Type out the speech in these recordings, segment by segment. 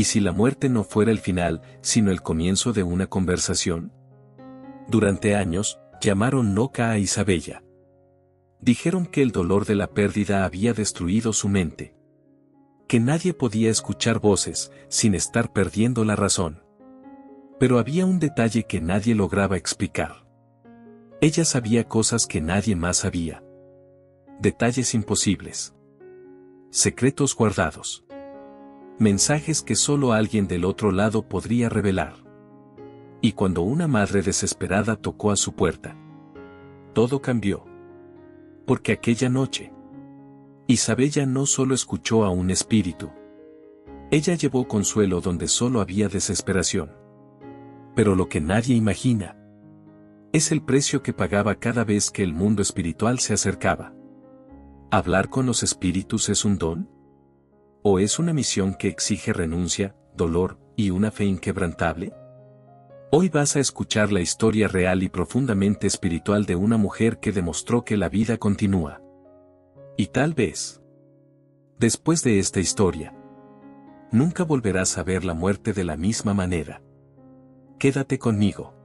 ¿Y si la muerte no fuera el final, sino el comienzo de una conversación? Durante años, llamaron loca a Isabella. Dijeron que el dolor de la pérdida había destruido su mente. Que nadie podía escuchar voces, sin estar perdiendo la razón. Pero había un detalle que nadie lograba explicar. Ella sabía cosas que nadie más sabía. Detalles imposibles. Secretos guardados. Mensajes que solo alguien del otro lado podría revelar. Y cuando una madre desesperada tocó a su puerta, todo cambió. Porque aquella noche, Isabella no solo escuchó a un espíritu. Ella llevó consuelo donde solo había desesperación. Pero lo que nadie imagina es el precio que pagaba cada vez que el mundo espiritual se acercaba. ¿Hablar con los espíritus es un don? ¿O es una misión que exige renuncia, dolor y una fe inquebrantable? Hoy vas a escuchar la historia real y profundamente espiritual de una mujer que demostró que la vida continúa. Y tal vez, después de esta historia, nunca volverás a ver la muerte de la misma manera. Quédate conmigo.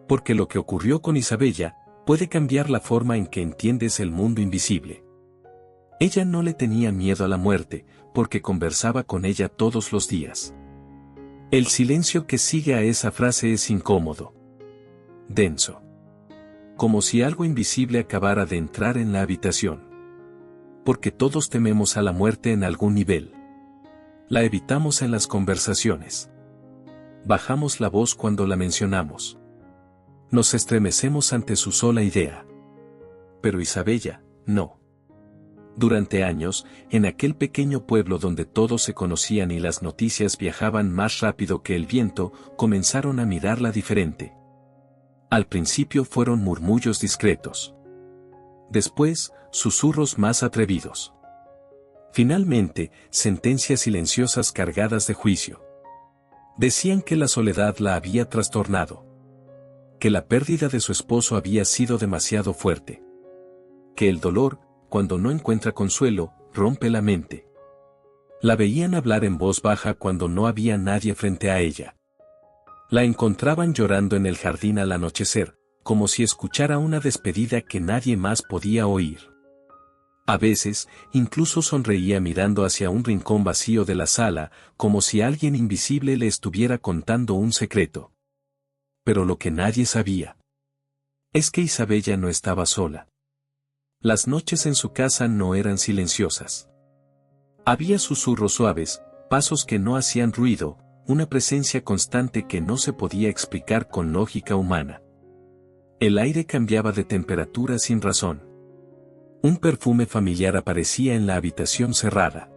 Porque lo que ocurrió con Isabella puede cambiar la forma en que entiendes el mundo invisible. Ella no le tenía miedo a la muerte, porque conversaba con ella todos los días. El silencio que sigue a esa frase es incómodo. Denso. Como si algo invisible acabara de entrar en la habitación. Porque todos tememos a la muerte en algún nivel. La evitamos en las conversaciones. Bajamos la voz cuando la mencionamos. Nos estremecemos ante su sola idea. Pero Isabella, no. Durante años, en aquel pequeño pueblo donde todos se conocían y las noticias viajaban más rápido que el viento, comenzaron a mirarla diferente. Al principio fueron murmullos discretos. Después, susurros más atrevidos. Finalmente, sentencias silenciosas cargadas de juicio. Decían que la soledad la había trastornado. Que la pérdida de su esposo había sido demasiado fuerte. Que el dolor, cuando no encuentra consuelo, rompe la mente. La veían hablar en voz baja cuando no había nadie frente a ella. La encontraban llorando en el jardín al anochecer, como si escuchara una despedida que nadie más podía oír. A veces, incluso sonreía mirando hacia un rincón vacío de la sala, como si alguien invisible le estuviera contando un secreto. Pero lo que nadie sabía es que Isabella no estaba sola. Las noches en su casa no eran silenciosas. Había susurros suaves, pasos que no hacían ruido, una presencia constante que no se podía explicar con lógica humana. El aire cambiaba de temperatura sin razón. Un perfume familiar aparecía en la habitación cerrada.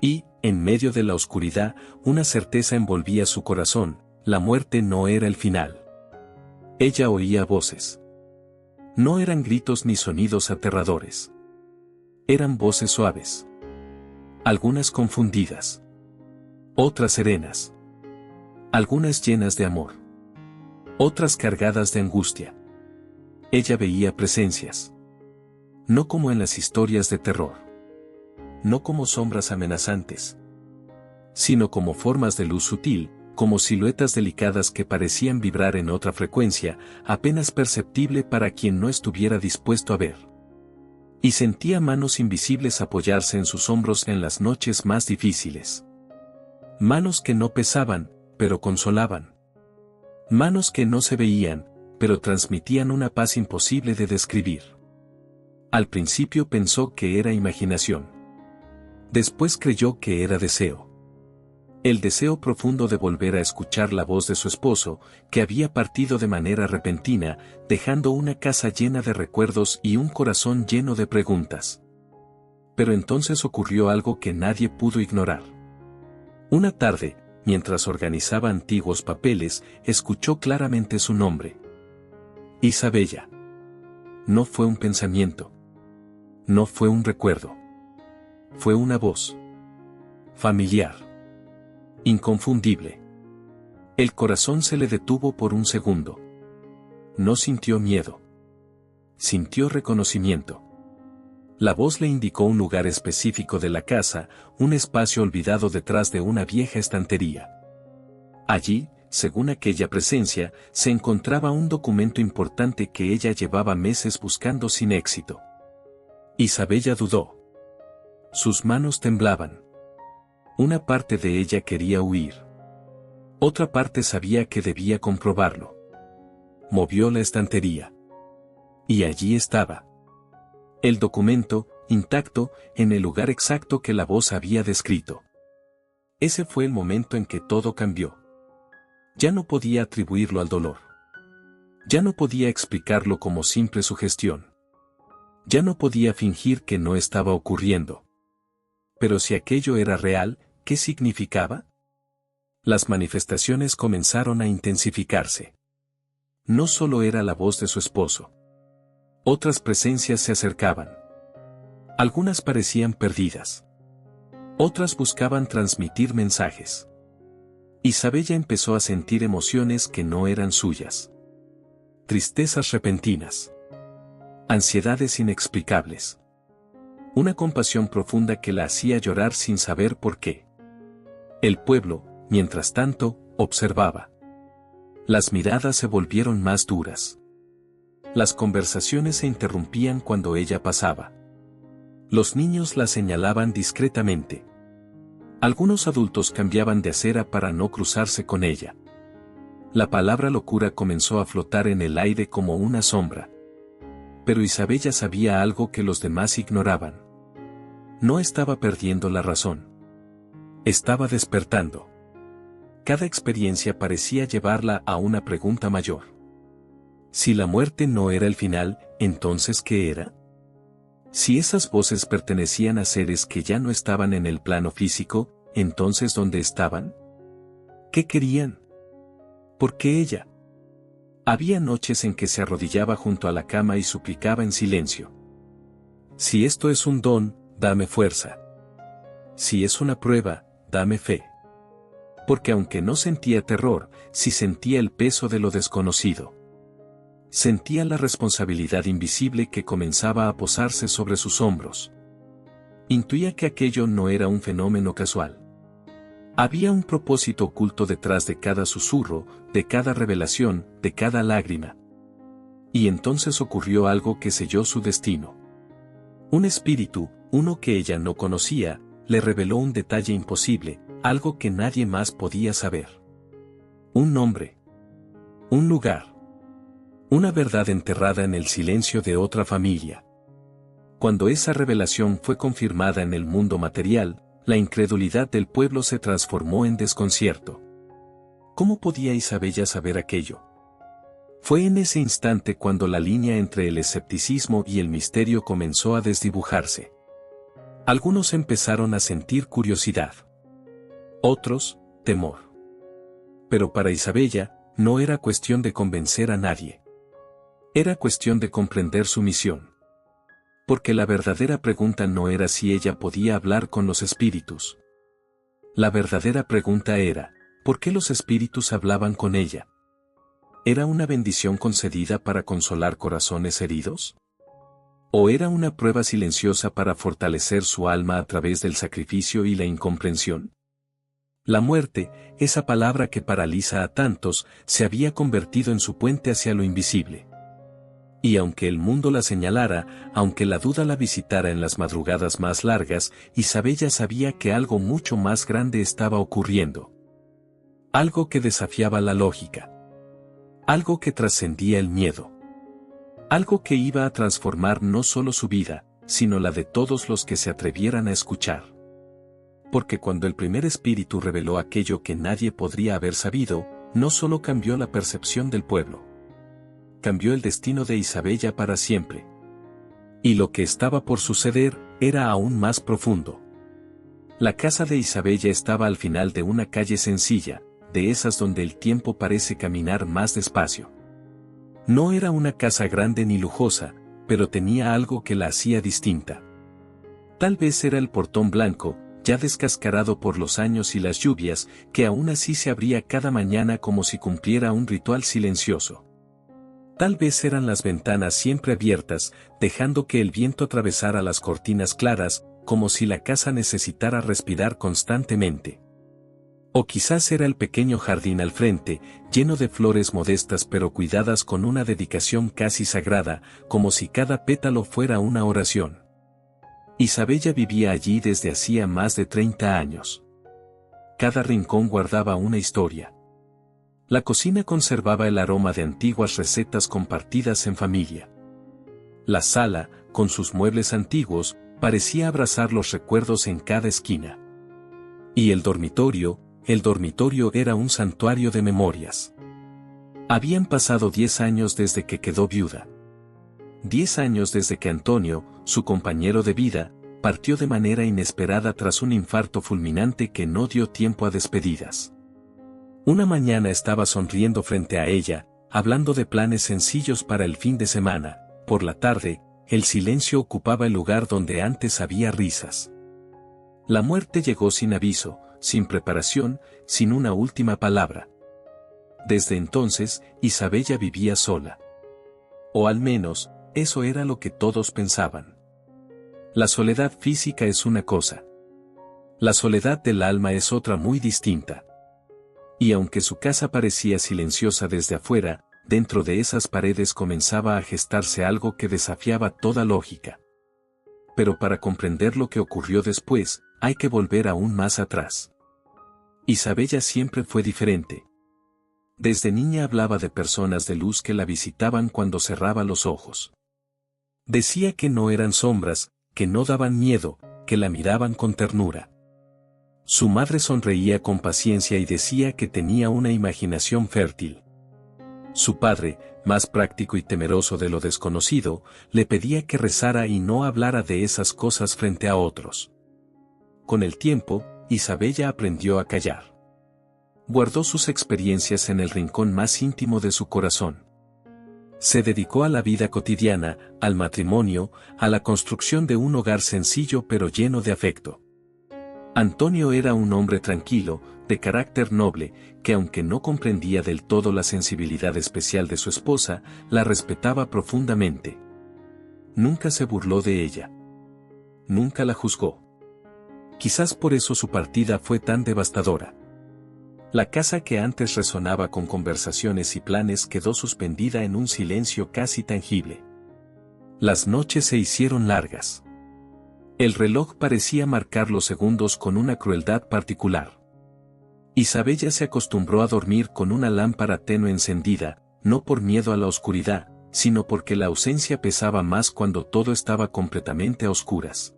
Y, en medio de la oscuridad, una certeza envolvía su corazón: la muerte no era el final. Ella oía voces. No eran gritos ni sonidos aterradores. Eran voces suaves. Algunas confundidas. Otras serenas. Algunas llenas de amor. Otras cargadas de angustia. Ella veía presencias. No como en las historias de terror. No como sombras amenazantes. Sino como formas de luz sutil, como siluetas delicadas que parecían vibrar en otra frecuencia, apenas perceptible para quien no estuviera dispuesto a ver. Y sentía manos invisibles apoyarse en sus hombros en las noches más difíciles. Manos que no pesaban, pero consolaban. Manos que no se veían, pero transmitían una paz imposible de describir. Al principio pensó que era imaginación. Después creyó que era deseo. El deseo profundo de volver a escuchar la voz de su esposo, que había partido de manera repentina, dejando una casa llena de recuerdos y un corazón lleno de preguntas. Pero entonces ocurrió algo que nadie pudo ignorar. Una tarde, mientras organizaba antiguos papeles, escuchó claramente su nombre. Isabella. No fue un pensamiento. No fue un recuerdo. Fue una voz. Familiar. Inconfundible. El corazón se le detuvo por un segundo. No sintió miedo. Sintió reconocimiento. La voz le indicó un lugar específico de la casa, un espacio olvidado detrás de una vieja estantería. Allí, según aquella presencia, se encontraba un documento importante que ella llevaba meses buscando sin éxito. Isabella dudó. Sus manos temblaban. Una parte de ella quería huir. Otra parte sabía que debía comprobarlo. Movió la estantería. Y allí estaba. El documento, intacto, en el lugar exacto que la voz había descrito. Ese fue el momento en que todo cambió. Ya no podía atribuirlo al dolor. Ya no podía explicarlo como simple sugestión. Ya no podía fingir que no estaba ocurriendo. Pero si aquello era real, ¿qué significaba? Las manifestaciones comenzaron a intensificarse. No solo era la voz de su esposo. Otras presencias se acercaban. Algunas parecían perdidas. Otras buscaban transmitir mensajes. Isabella empezó a sentir emociones que no eran suyas. Tristezas repentinas. Ansiedades inexplicables. Una compasión profunda que la hacía llorar sin saber por qué. El pueblo, mientras tanto, observaba. Las miradas se volvieron más duras. Las conversaciones se interrumpían cuando ella pasaba. Los niños la señalaban discretamente. Algunos adultos cambiaban de acera para no cruzarse con ella. La palabra locura comenzó a flotar en el aire como una sombra. Pero Isabella sabía algo que los demás ignoraban. No estaba perdiendo la razón. Estaba despertando. Cada experiencia parecía llevarla a una pregunta mayor. Si la muerte no era el final, ¿entonces qué era? Si esas voces pertenecían a seres que ya no estaban en el plano físico, ¿entonces dónde estaban? ¿Qué querían? ¿Por qué ella? Había noches en que se arrodillaba junto a la cama y suplicaba en silencio. Si esto es un don, dame fuerza. Si es una prueba, dame fe. Porque aunque no sentía terror, sí sentía el peso de lo desconocido. Sentía la responsabilidad invisible que comenzaba a posarse sobre sus hombros. Intuía que aquello no era un fenómeno casual. Había un propósito oculto detrás de cada susurro, de cada revelación, de cada lágrima. Y entonces ocurrió algo que selló su destino. Un espíritu, uno que ella no conocía, le reveló un detalle imposible, algo que nadie más podía saber. Un nombre. Un lugar. Una verdad enterrada en el silencio de otra familia. Cuando esa revelación fue confirmada en el mundo material, la incredulidad del pueblo se transformó en desconcierto. ¿Cómo podía Isabella saber aquello? Fue en ese instante cuando la línea entre el escepticismo y el misterio comenzó a desdibujarse. Algunos empezaron a sentir curiosidad. Otros, temor. Pero para Isabella, no era cuestión de convencer a nadie. Era cuestión de comprender su misión. Porque la verdadera pregunta no era si ella podía hablar con los espíritus. La verdadera pregunta era, ¿por qué los espíritus hablaban con ella? ¿Era una bendición concedida para consolar corazones heridos? ¿O era una prueba silenciosa para fortalecer su alma a través del sacrificio y la incomprensión? La muerte, esa palabra que paraliza a tantos, se había convertido en su puente hacia lo invisible. Y aunque el mundo la señalara, aunque la duda la visitara en las madrugadas más largas, Isabella sabía que algo mucho más grande estaba ocurriendo. Algo que desafiaba la lógica. Algo que trascendía el miedo. Algo que iba a transformar no solo su vida, sino la de todos los que se atrevieran a escuchar. Porque cuando el primer espíritu reveló aquello que nadie podría haber sabido, no solo cambió la percepción del pueblo. Cambió el destino de Isabella para siempre. Y lo que estaba por suceder, era aún más profundo. La casa de Isabella estaba al final de una calle sencilla, de esas donde el tiempo parece caminar más despacio. No era una casa grande ni lujosa, pero tenía algo que la hacía distinta. Tal vez era el portón blanco, ya descascarado por los años y las lluvias, que aún así se abría cada mañana como si cumpliera un ritual silencioso. Tal vez eran las ventanas siempre abiertas, dejando que el viento atravesara las cortinas claras, como si la casa necesitara respirar constantemente. O quizás era el pequeño jardín al frente, lleno de flores modestas pero cuidadas con una dedicación casi sagrada, como si cada pétalo fuera una oración. Isabella vivía allí desde hacía más de 30 años. Cada rincón guardaba una historia. La cocina conservaba el aroma de antiguas recetas compartidas en familia. La sala, con sus muebles antiguos, parecía abrazar los recuerdos en cada esquina. Y el dormitorio era un santuario de memorias. Habían pasado 10 años desde que quedó viuda. 10 años desde que Antonio, su compañero de vida, partió de manera inesperada tras un infarto fulminante que no dio tiempo a despedidas. Una mañana estaba sonriendo frente a ella, hablando de planes sencillos para el fin de semana. Por la tarde, el silencio ocupaba el lugar donde antes había risas. La muerte llegó sin aviso, sin preparación, sin una última palabra. Desde entonces, Isabella vivía sola. O al menos, eso era lo que todos pensaban. La soledad física es una cosa. La soledad del alma es otra muy distinta. Y aunque su casa parecía silenciosa desde afuera, dentro de esas paredes comenzaba a gestarse algo que desafiaba toda lógica. Pero para comprender lo que ocurrió después, hay que volver aún más atrás. Isabella siempre fue diferente. Desde niña hablaba de personas de luz que la visitaban cuando cerraba los ojos. Decía que no eran sombras, que no daban miedo, que la miraban con ternura. Su madre sonreía con paciencia y decía que tenía una imaginación fértil. Su padre, más práctico y temeroso de lo desconocido, le pedía que rezara y no hablara de esas cosas frente a otros. Con el tiempo, Isabella aprendió a callar. Guardó sus experiencias en el rincón más íntimo de su corazón. Se dedicó a la vida cotidiana, al matrimonio, a la construcción de un hogar sencillo pero lleno de afecto. Antonio era un hombre tranquilo, de carácter noble, que aunque no comprendía del todo la sensibilidad especial de su esposa, la respetaba profundamente. Nunca se burló de ella. Nunca la juzgó. Quizás por eso su partida fue tan devastadora. La casa que antes resonaba con conversaciones y planes quedó suspendida en un silencio casi tangible. Las noches se hicieron largas. El reloj parecía marcar los segundos con una crueldad particular. Isabella se acostumbró a dormir con una lámpara tenue encendida, no por miedo a la oscuridad, sino porque la ausencia pesaba más cuando todo estaba completamente a oscuras.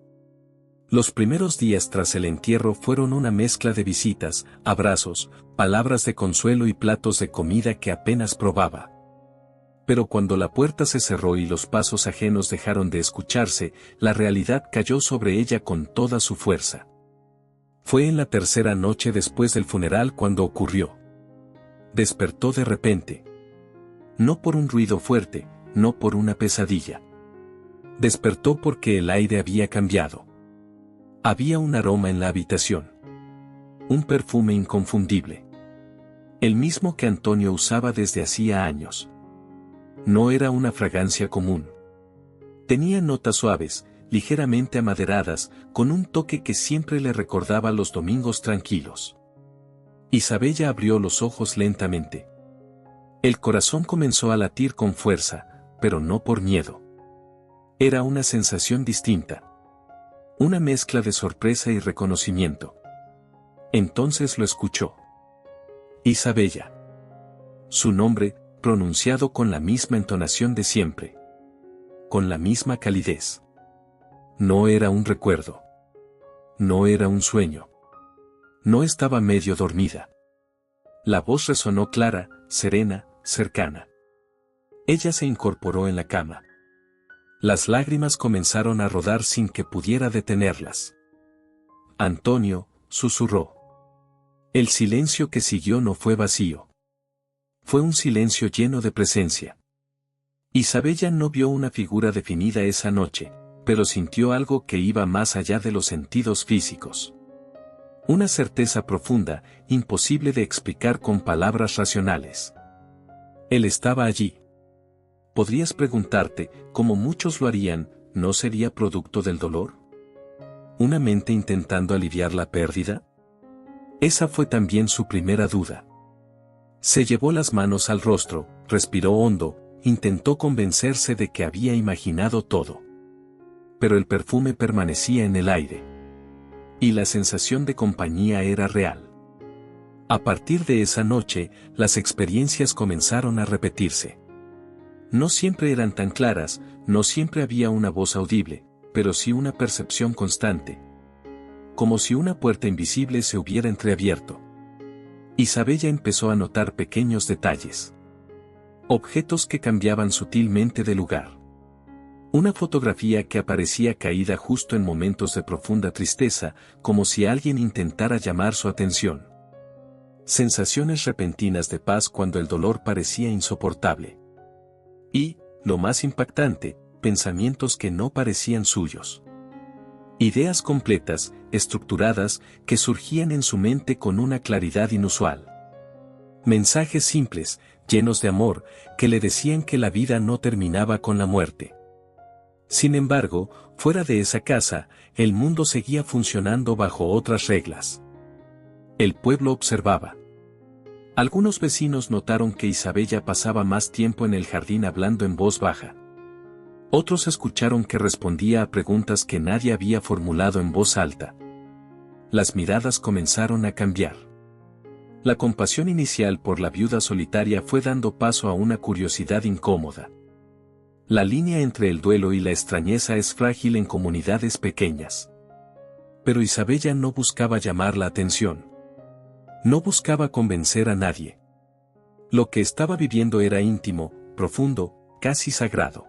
Los primeros días tras el entierro fueron una mezcla de visitas, abrazos, palabras de consuelo y platos de comida que apenas probaba. Pero cuando la puerta se cerró y los pasos ajenos dejaron de escucharse, la realidad cayó sobre ella con toda su fuerza. Fue en la tercera noche después del funeral cuando ocurrió. Despertó de repente. No por un ruido fuerte, no por una pesadilla. Despertó porque el aire había cambiado. Había un aroma en la habitación. Un perfume inconfundible. El mismo que Antonio usaba desde hacía años. No era una fragancia común. Tenía notas suaves, ligeramente amaderadas, con un toque que siempre le recordaba los domingos tranquilos. Isabella abrió los ojos lentamente. El corazón comenzó a latir con fuerza, pero no por miedo. Era una sensación distinta. Una mezcla de sorpresa y reconocimiento. Entonces lo escuchó. Isabella. Su nombre, pronunciado con la misma entonación de siempre. Con la misma calidez. No era un recuerdo. No era un sueño. No estaba medio dormida. La voz resonó clara, serena, cercana. Ella se incorporó en la cama. Las lágrimas comenzaron a rodar sin que pudiera detenerlas. Antonio, susurró. El silencio que siguió no fue vacío. Fue un silencio lleno de presencia. Isabella no vio una figura definida esa noche, pero sintió algo que iba más allá de los sentidos físicos. Una certeza profunda, imposible de explicar con palabras racionales. Él estaba allí. Podrías preguntarte, como muchos lo harían, ¿no sería producto del dolor? ¿Una mente intentando aliviar la pérdida? Esa fue también su primera duda. Se llevó las manos al rostro, respiró hondo, intentó convencerse de que había imaginado todo. Pero el perfume permanecía en el aire. Y la sensación de compañía era real. A partir de esa noche, las experiencias comenzaron a repetirse. No siempre eran tan claras, no siempre había una voz audible, pero sí una percepción constante. Como si una puerta invisible se hubiera entreabierto. Isabella empezó a notar pequeños detalles. Objetos que cambiaban sutilmente de lugar. Una fotografía que aparecía caída justo en momentos de profunda tristeza, como si alguien intentara llamar su atención. Sensaciones repentinas de paz cuando el dolor parecía insoportable. Y, lo más impactante, pensamientos que no parecían suyos. Ideas completas, estructuradas, que surgían en su mente con una claridad inusual. Mensajes simples, llenos de amor, que le decían que la vida no terminaba con la muerte. Sin embargo, fuera de esa casa, el mundo seguía funcionando bajo otras reglas. El pueblo observaba. Algunos vecinos notaron que Isabella pasaba más tiempo en el jardín hablando en voz baja. Otros escucharon que respondía a preguntas que nadie había formulado en voz alta. Las miradas comenzaron a cambiar. La compasión inicial por la viuda solitaria fue dando paso a una curiosidad incómoda. La línea entre el duelo y la extrañeza es frágil en comunidades pequeñas. Pero Isabella no buscaba llamar la atención. No buscaba convencer a nadie. Lo que estaba viviendo era íntimo, profundo, casi sagrado.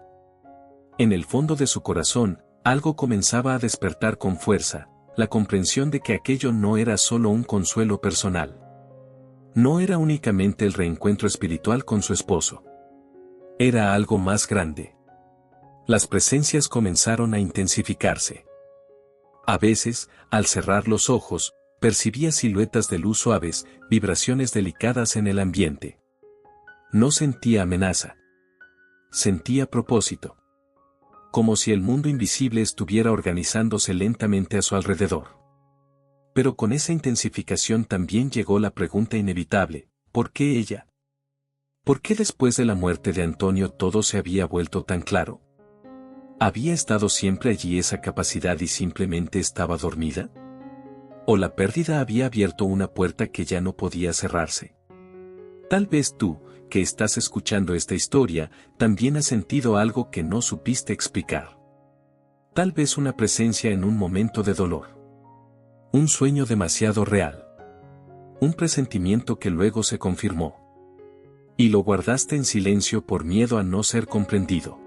En el fondo de su corazón, algo comenzaba a despertar con fuerza, la comprensión de que aquello no era solo un consuelo personal. No era únicamente el reencuentro espiritual con su esposo. Era algo más grande. Las presencias comenzaron a intensificarse. A veces, al cerrar los ojos, percibía siluetas de luz suaves, vibraciones delicadas en el ambiente. No sentía amenaza. Sentía propósito. Como si el mundo invisible estuviera organizándose lentamente a su alrededor. Pero con esa intensificación también llegó la pregunta inevitable, ¿por qué ella? ¿Por qué después de la muerte de Antonio todo se había vuelto tan claro? ¿Había estado siempre allí esa capacidad y simplemente estaba dormida? ¿O la pérdida había abierto una puerta que ya no podía cerrarse? Tal vez tú, que estás escuchando esta historia, también has sentido algo que no supiste explicar. Tal vez una presencia en un momento de dolor. Un sueño demasiado real. Un presentimiento que luego se confirmó. Y lo guardaste en silencio por miedo a no ser comprendido.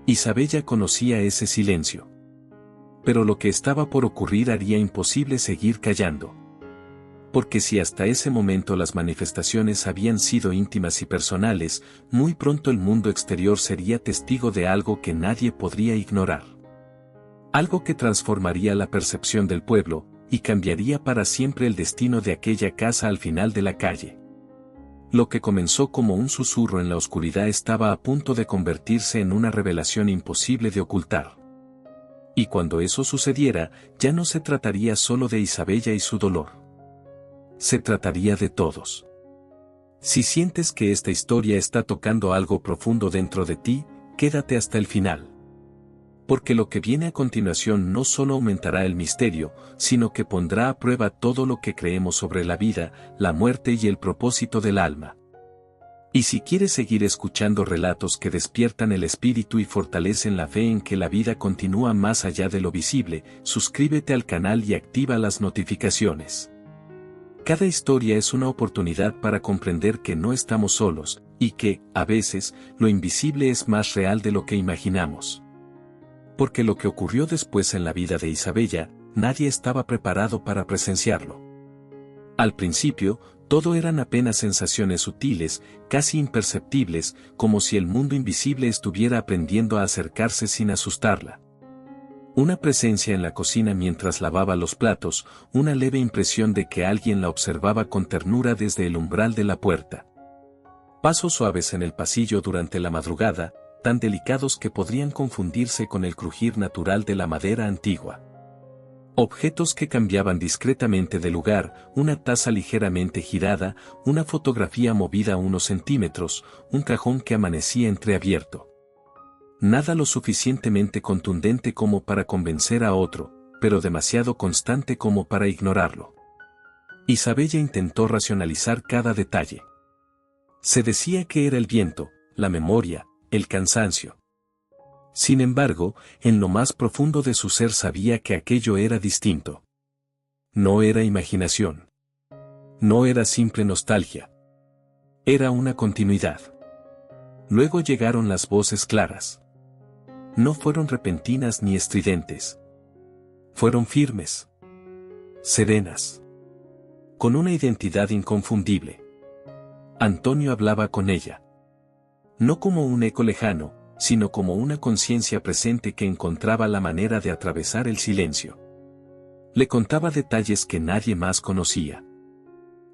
Isabella conocía ese silencio. Pero lo que estaba por ocurrir haría imposible seguir callando. Porque si hasta ese momento las manifestaciones habían sido íntimas y personales, muy pronto el mundo exterior sería testigo de algo que nadie podría ignorar. Algo que transformaría la percepción del pueblo, y cambiaría para siempre el destino de aquella casa al final de la calle. Lo que comenzó como un susurro en la oscuridad estaba a punto de convertirse en una revelación imposible de ocultar. Y cuando eso sucediera, ya no se trataría solo de Isabella y su dolor. Se trataría de todos. Si sientes que esta historia está tocando algo profundo dentro de ti, quédate hasta el final. Porque lo que viene a continuación no solo aumentará el misterio, sino que pondrá a prueba todo lo que creemos sobre la vida, la muerte y el propósito del alma. Y si quieres seguir escuchando relatos que despiertan el espíritu y fortalecen la fe en que la vida continúa más allá de lo visible, suscríbete al canal y activa las notificaciones. Cada historia es una oportunidad para comprender que no estamos solos, y que, a veces, lo invisible es más real de lo que imaginamos. Porque lo que ocurrió después en la vida de Isabella, nadie estaba preparado para presenciarlo. Al principio, todo eran apenas sensaciones sutiles, casi imperceptibles, como si el mundo invisible estuviera aprendiendo a acercarse sin asustarla. Una presencia en la cocina mientras lavaba los platos, una leve impresión de que alguien la observaba con ternura desde el umbral de la puerta. Pasos suaves en el pasillo durante la madrugada, tan delicados que podrían confundirse con el crujir natural de la madera antigua. Objetos que cambiaban discretamente de lugar, una taza ligeramente girada, una fotografía movida unos centímetros, un cajón que amanecía entreabierto. Nada lo suficientemente contundente como para convencer a otro, pero demasiado constante como para ignorarlo. Isabella intentó racionalizar cada detalle. Se decía que era el viento, la memoria, el cansancio. Sin embargo, en lo más profundo de su ser sabía que aquello era distinto. No era imaginación. No era simple nostalgia. Era una continuidad. Luego llegaron las voces claras. No fueron repentinas ni estridentes. Fueron firmes. Serenas. Con una identidad inconfundible. Antonio hablaba con ella. No como un eco lejano, sino como una conciencia presente que encontraba la manera de atravesar el silencio. Le contaba detalles que nadie más conocía.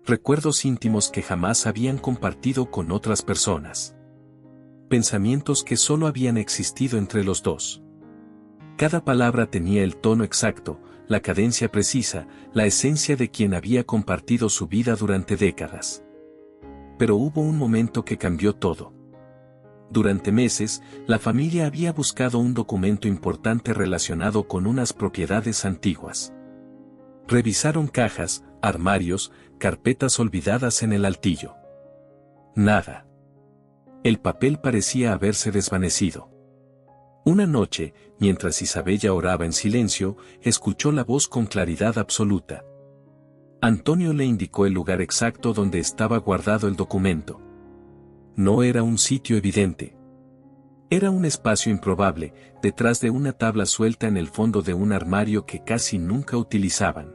Recuerdos íntimos que jamás habían compartido con otras personas. Pensamientos que solo habían existido entre los dos. Cada palabra tenía el tono exacto, la cadencia precisa, la esencia de quien había compartido su vida durante décadas. Pero hubo un momento que cambió todo. Durante meses, la familia había buscado un documento importante relacionado con unas propiedades antiguas. Revisaron cajas, armarios, carpetas olvidadas en el altillo. Nada. El papel parecía haberse desvanecido. Una noche, mientras Isabella oraba en silencio, escuchó la voz con claridad absoluta. Antonio le indicó el lugar exacto donde estaba guardado el documento. No era un sitio evidente. Era un espacio improbable, detrás de una tabla suelta en el fondo de un armario que casi nunca utilizaban.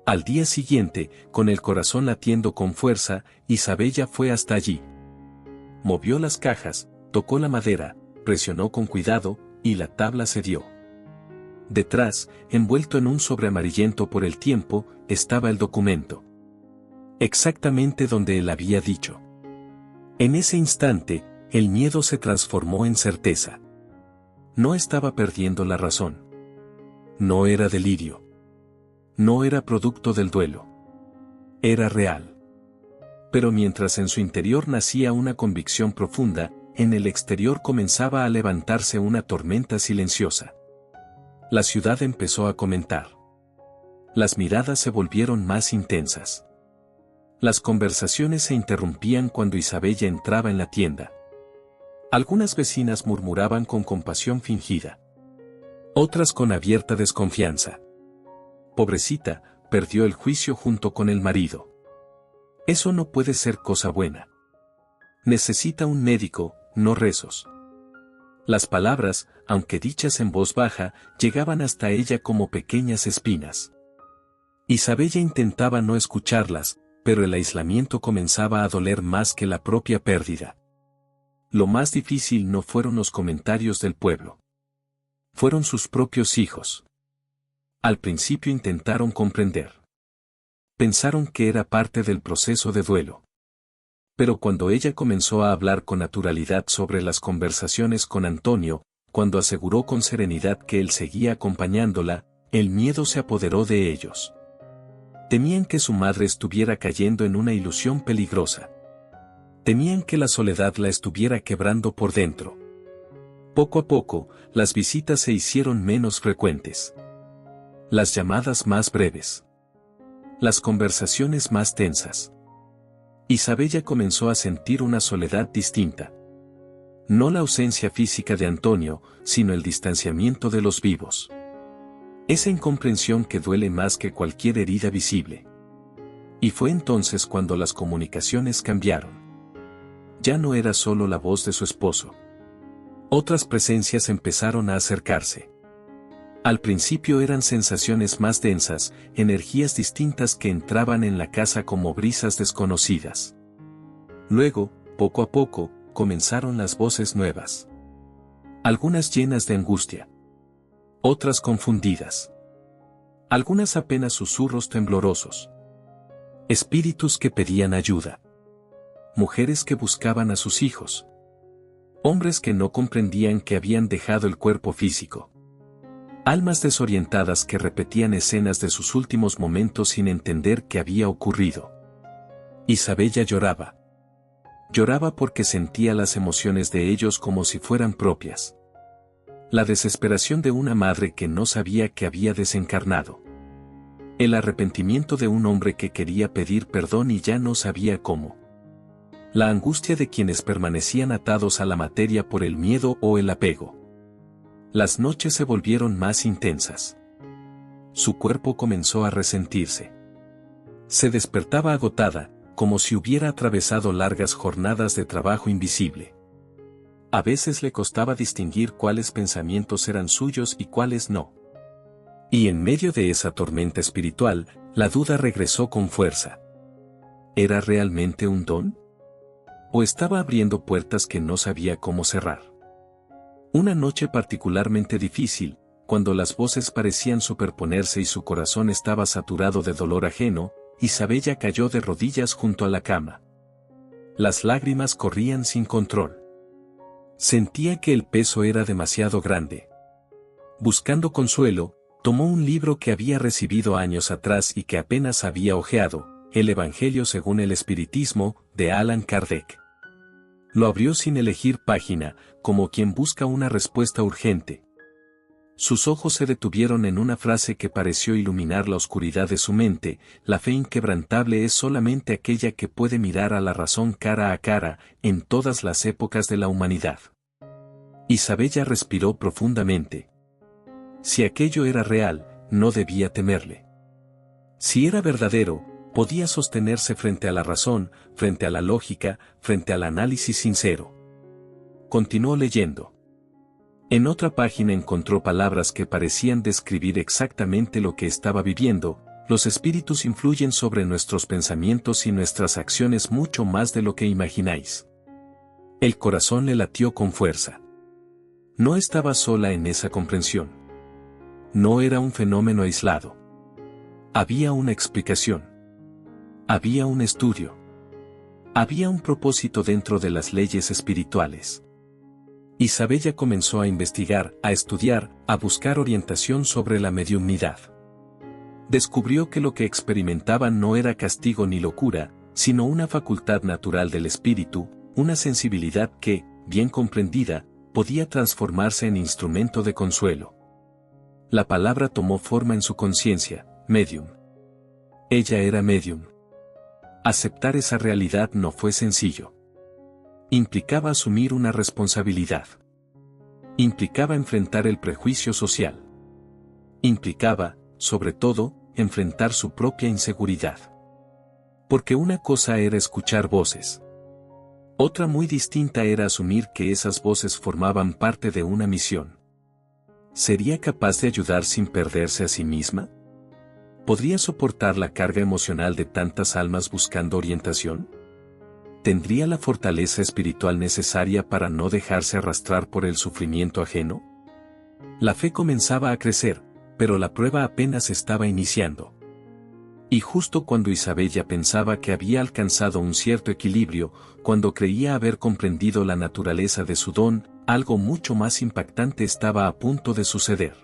Al día siguiente, con el corazón latiendo con fuerza, Isabella fue hasta allí. Movió las cajas, tocó la madera, presionó con cuidado, y la tabla cedió. Detrás, envuelto en un sobre amarillento por el tiempo, estaba el documento. Exactamente donde él había dicho. En ese instante, el miedo se transformó en certeza. No estaba perdiendo la razón. No era delirio. No era producto del duelo. Era real. Pero mientras en su interior nacía una convicción profunda, en el exterior comenzaba a levantarse una tormenta silenciosa. La ciudad empezó a comentar. Las miradas se volvieron más intensas. Las conversaciones se interrumpían cuando Isabella entraba en la tienda. Algunas vecinas murmuraban con compasión fingida. Otras con abierta desconfianza. Pobrecita, perdió el juicio junto con el marido. Eso no puede ser cosa buena. Necesita un médico, no rezos. Las palabras, aunque dichas en voz baja, llegaban hasta ella como pequeñas espinas. Isabella intentaba no escucharlas, pero el aislamiento comenzaba a doler más que la propia pérdida. Lo más difícil no fueron los comentarios del pueblo. Fueron sus propios hijos. Al principio intentaron comprender. Pensaron que era parte del proceso de duelo. Pero cuando ella comenzó a hablar con naturalidad sobre las conversaciones con Antonio, cuando aseguró con serenidad que él seguía acompañándola, el miedo se apoderó de ellos. Temían que su madre estuviera cayendo en una ilusión peligrosa. Temían que la soledad la estuviera quebrando por dentro. Poco a poco, las visitas se hicieron menos frecuentes. Las llamadas más breves. Las conversaciones más tensas. Isabella comenzó a sentir una soledad distinta. No la ausencia física de Antonio, sino el distanciamiento de los vivos. Esa incomprensión que duele más que cualquier herida visible. Y fue entonces cuando las comunicaciones cambiaron. Ya no era solo la voz de su esposo. Otras presencias empezaron a acercarse. Al principio eran sensaciones más densas, energías distintas que entraban en la casa como brisas desconocidas. Luego, poco a poco, comenzaron las voces nuevas. Algunas llenas de angustia. Otras confundidas. Algunas apenas susurros temblorosos. Espíritus que pedían ayuda. mujeres que buscaban a sus hijos. Hombres que no comprendían que habían dejado el cuerpo físico. Almas desorientadas que repetían escenas de sus últimos momentos sin entender qué había ocurrido. Isabella lloraba. Lloraba porque sentía las emociones de ellos como si fueran propias. La desesperación de una madre que no sabía que había desencarnado. El arrepentimiento de un hombre que quería pedir perdón y ya no sabía cómo. La angustia de quienes permanecían atados a la materia por el miedo o el apego. Las noches se volvieron más intensas. Su cuerpo comenzó a resentirse. Se despertaba agotada, como si hubiera atravesado largas jornadas de trabajo invisible. A veces le costaba distinguir cuáles pensamientos eran suyos y cuáles no. Y en medio de esa tormenta espiritual, la duda regresó con fuerza. ¿Era realmente un don? ¿O estaba abriendo puertas que no sabía cómo cerrar? Una noche particularmente difícil, cuando las voces parecían superponerse y su corazón estaba saturado de dolor ajeno, Isabella cayó de rodillas junto a la cama. Las lágrimas corrían sin control. Sentía que el peso era demasiado grande. Buscando consuelo, tomó un libro que había recibido años atrás y que apenas había hojeado, El Evangelio según el Espiritismo, de Allan Kardec. Lo abrió sin elegir página, como quien busca una respuesta urgente. Sus ojos se detuvieron en una frase que pareció iluminar la oscuridad de su mente: la fe inquebrantable es solamente aquella que puede mirar a la razón cara a cara, en todas las épocas de la humanidad. Isabella respiró profundamente. Si aquello era real, no debía temerle. Si era verdadero, podía sostenerse frente a la razón, frente a la lógica, frente al análisis sincero. Continuó leyendo. En otra página encontró palabras que parecían describir exactamente lo que estaba viviendo: los espíritus influyen sobre nuestros pensamientos y nuestras acciones mucho más de lo que imagináis. El corazón le latió con fuerza. No estaba sola en esa comprensión. No era un fenómeno aislado. Había una explicación. Había un estudio. Había un propósito dentro de las leyes espirituales. Isabella comenzó a investigar, a estudiar, a buscar orientación sobre la mediumnidad. Descubrió que lo que experimentaba no era castigo ni locura, sino una facultad natural del espíritu, una sensibilidad que, bien comprendida, podía transformarse en instrumento de consuelo. La palabra tomó forma en su conciencia: medium. Ella era medium. Aceptar esa realidad no fue sencillo. Implicaba asumir una responsabilidad. Implicaba enfrentar el prejuicio social. Implicaba, sobre todo, enfrentar su propia inseguridad. Porque una cosa era escuchar voces. Otra muy distinta era asumir que esas voces formaban parte de una misión. ¿Sería capaz de ayudar sin perderse a sí misma? ¿Podría soportar la carga emocional de tantas almas buscando orientación? ¿Tendría la fortaleza espiritual necesaria para no dejarse arrastrar por el sufrimiento ajeno? La fe comenzaba a crecer, pero la prueba apenas estaba iniciando. Y justo cuando Isabella pensaba que había alcanzado un cierto equilibrio, cuando creía haber comprendido la naturaleza de su don, algo mucho más impactante estaba a punto de suceder.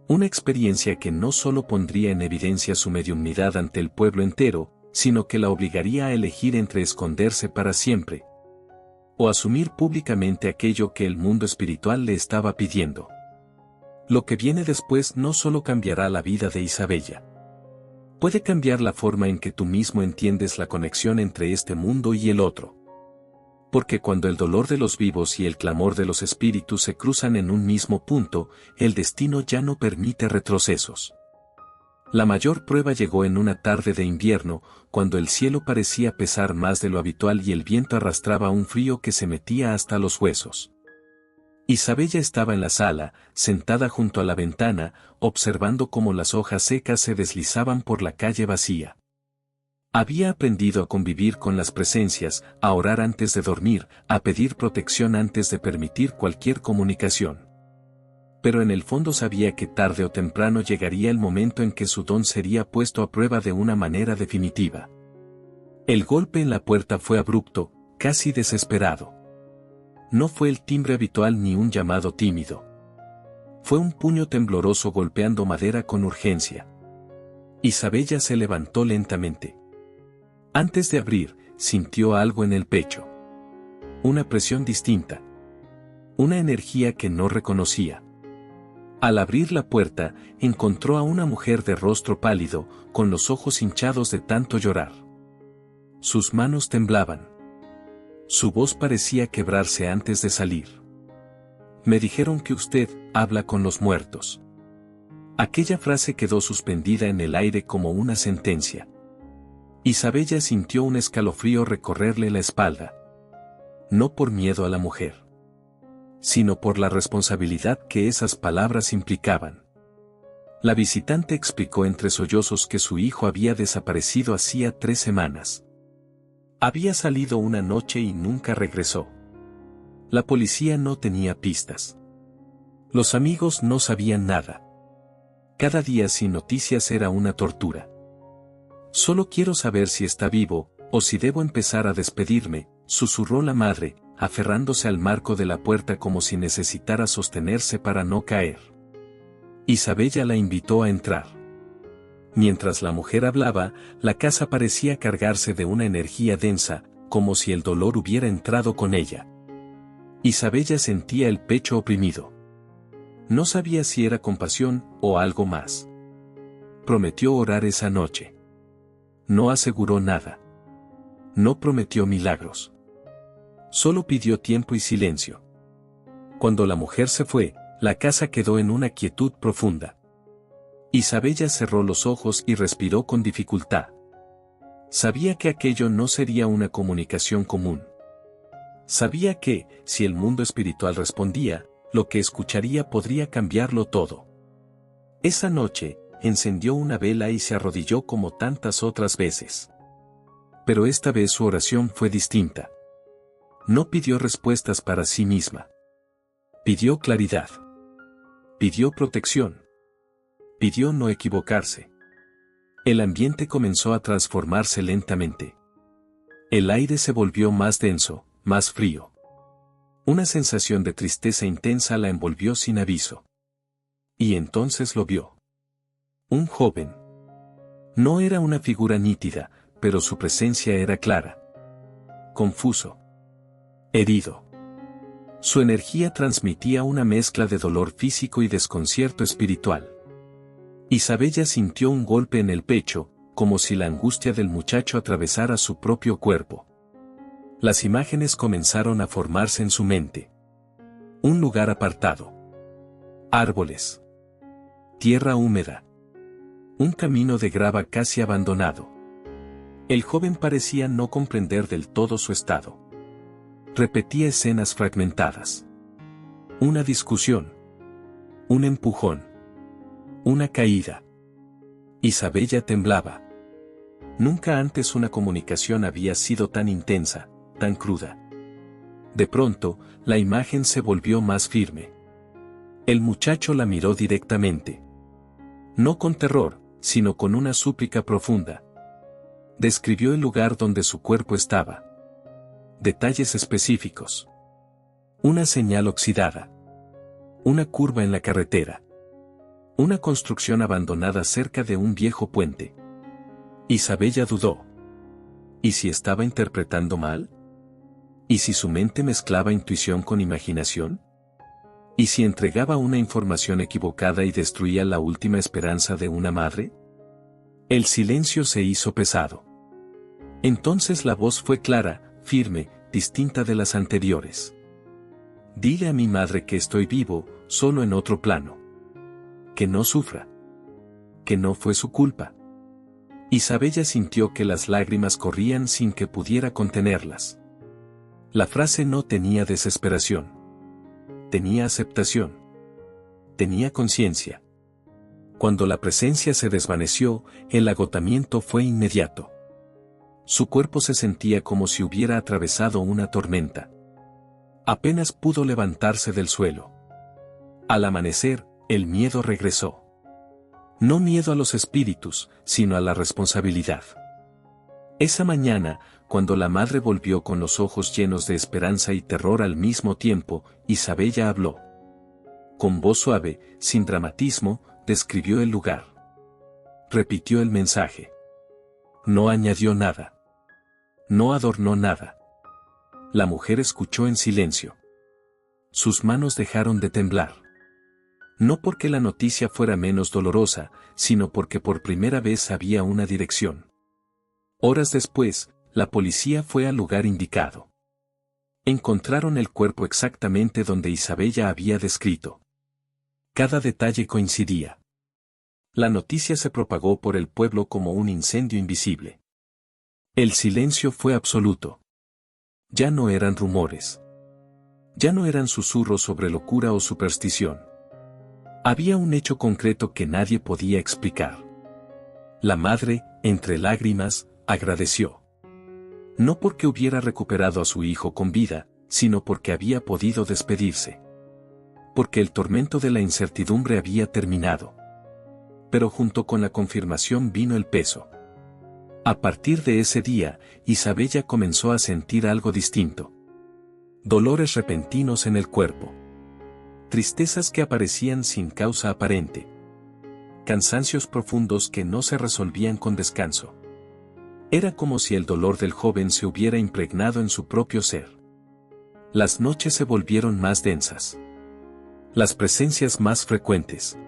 Una experiencia que no solo pondría en evidencia su mediumnidad ante el pueblo entero, sino que la obligaría a elegir entre esconderse para siempre o asumir públicamente aquello que el mundo espiritual le estaba pidiendo. Lo que viene después no solo cambiará la vida de Isabella. Puede cambiar la forma en que tú mismo entiendes la conexión entre este mundo y el otro. Porque cuando el dolor de los vivos y el clamor de los espíritus se cruzan en un mismo punto, el destino ya no permite retrocesos. La mayor prueba llegó en una tarde de invierno, cuando el cielo parecía pesar más de lo habitual y el viento arrastraba un frío que se metía hasta los huesos. Isabella estaba en la sala, sentada junto a la ventana, observando cómo las hojas secas se deslizaban por la calle vacía. Había aprendido a convivir con las presencias, a orar antes de dormir, a pedir protección antes de permitir cualquier comunicación. Pero en el fondo sabía que tarde o temprano llegaría el momento en que su don sería puesto a prueba de una manera definitiva. El golpe en la puerta fue abrupto, casi desesperado. No fue el timbre habitual ni un llamado tímido. Fue un puño tembloroso golpeando madera con urgencia. Isabella se levantó lentamente. Antes de abrir, sintió algo en el pecho. Una presión distinta. Una energía que no reconocía. Al abrir la puerta, encontró a una mujer de rostro pálido, con los ojos hinchados de tanto llorar. Sus manos temblaban. Su voz parecía quebrarse antes de salir. Me dijeron que usted habla con los muertos. Aquella frase quedó suspendida en el aire como una sentencia. Isabella sintió un escalofrío recorrerle la espalda. No por miedo a la mujer, sino por la responsabilidad que esas palabras implicaban. La visitante explicó entre sollozos que su hijo había desaparecido hacía 3 semanas. Había salido una noche y nunca regresó. La policía no tenía pistas. Los amigos no sabían nada. Cada día sin noticias era una tortura. Solo quiero saber si está vivo, o si debo empezar a despedirme, susurró la madre, aferrándose al marco de la puerta como si necesitara sostenerse para no caer. Isabella la invitó a entrar. Mientras la mujer hablaba, la casa parecía cargarse de una energía densa, como si el dolor hubiera entrado con ella. Isabella sentía el pecho oprimido. No sabía si era compasión o algo más. Prometió orar esa noche. No aseguró nada. No prometió milagros. Solo pidió tiempo y silencio. Cuando la mujer se fue, la casa quedó en una quietud profunda. Isabella cerró los ojos y respiró con dificultad. Sabía que aquello no sería una comunicación común. Sabía que, si el mundo espiritual respondía, lo que escucharía podría cambiarlo todo. Esa noche, encendió una vela y se arrodilló como tantas otras veces. Pero esta vez su oración fue distinta. No pidió respuestas para sí misma. Pidió claridad. Pidió protección. Pidió no equivocarse. El ambiente comenzó a transformarse lentamente. El aire se volvió más denso, más frío. Una sensación de tristeza intensa la envolvió sin aviso. Y entonces lo vio. Un joven. No era una figura nítida, pero su presencia era clara. Confuso. Herido. Su energía transmitía una mezcla de dolor físico y desconcierto espiritual. Isabella sintió un golpe en el pecho, como si la angustia del muchacho atravesara su propio cuerpo. Las imágenes comenzaron a formarse en su mente. Un lugar apartado. Árboles. Tierra húmeda. Un camino de grava casi abandonado. El joven parecía no comprender del todo su estado. Repetía escenas fragmentadas. Una discusión. Un empujón. Una caída. Isabella temblaba. Nunca antes una comunicación había sido tan intensa, tan cruda. De pronto, la imagen se volvió más firme. El muchacho la miró directamente. No con terror, sino con una súplica profunda. Describió el lugar donde su cuerpo estaba. Detalles específicos. Una señal oxidada. Una curva en la carretera. Una construcción abandonada cerca de un viejo puente. Isabella dudó. ¿Y si estaba interpretando mal? ¿Y si su mente mezclaba intuición con imaginación? ¿Y si entregaba una información equivocada y destruía la última esperanza de una madre? El silencio se hizo pesado. Entonces la voz fue clara, firme, distinta de las anteriores. Dile a mi madre que estoy vivo, solo en otro plano. Que no sufra. Que no fue su culpa. Isabella sintió que las lágrimas corrían sin que pudiera contenerlas. La frase no tenía desesperación. Tenía aceptación. Tenía conciencia. Cuando la presencia se desvaneció, el agotamiento fue inmediato. Su cuerpo se sentía como si hubiera atravesado una tormenta. Apenas pudo levantarse del suelo. Al amanecer, el miedo regresó. No miedo a los espíritus, sino a la responsabilidad. Esa mañana, cuando la madre volvió con los ojos llenos de esperanza y terror al mismo tiempo, Isabella habló. Con voz suave, sin dramatismo, describió el lugar. Repitió el mensaje. No añadió nada. No adornó nada. La mujer escuchó en silencio. Sus manos dejaron de temblar. No porque la noticia fuera menos dolorosa, sino porque por primera vez había una dirección. Horas después, la policía fue al lugar indicado. Encontraron el cuerpo exactamente donde Isabella había descrito. Cada detalle coincidía. La noticia se propagó por el pueblo como un incendio invisible. El silencio fue absoluto. Ya no eran rumores. Ya no eran susurros sobre locura o superstición. Había un hecho concreto que nadie podía explicar. La madre, entre lágrimas, agradeció. No porque hubiera recuperado a su hijo con vida, sino porque había podido despedirse. Porque el tormento de la incertidumbre había terminado. Pero junto con la confirmación vino el peso. A partir de ese día, Isabella comenzó a sentir algo distinto. Dolores repentinos en el cuerpo. Tristezas que aparecían sin causa aparente. Cansancios profundos que no se resolvían con descanso. Era como si el dolor del joven se hubiera impregnado en su propio ser. Las noches se volvieron más densas. Las presencias más frecuentes.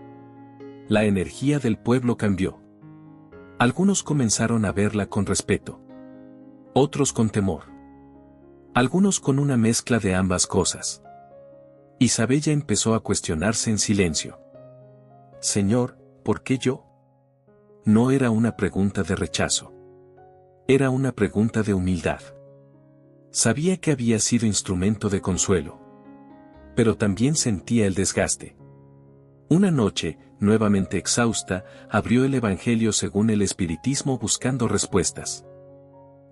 La energía del pueblo cambió. Algunos comenzaron a verla con respeto. Otros con temor. Algunos con una mezcla de ambas cosas. Isabella empezó a cuestionarse en silencio. Señor, ¿por qué yo? No era una pregunta de rechazo. Era una pregunta de humildad. Sabía que había sido instrumento de consuelo. Pero también sentía el desgaste. Una noche, nuevamente exhausta, abrió el Evangelio según el Espiritismo buscando respuestas.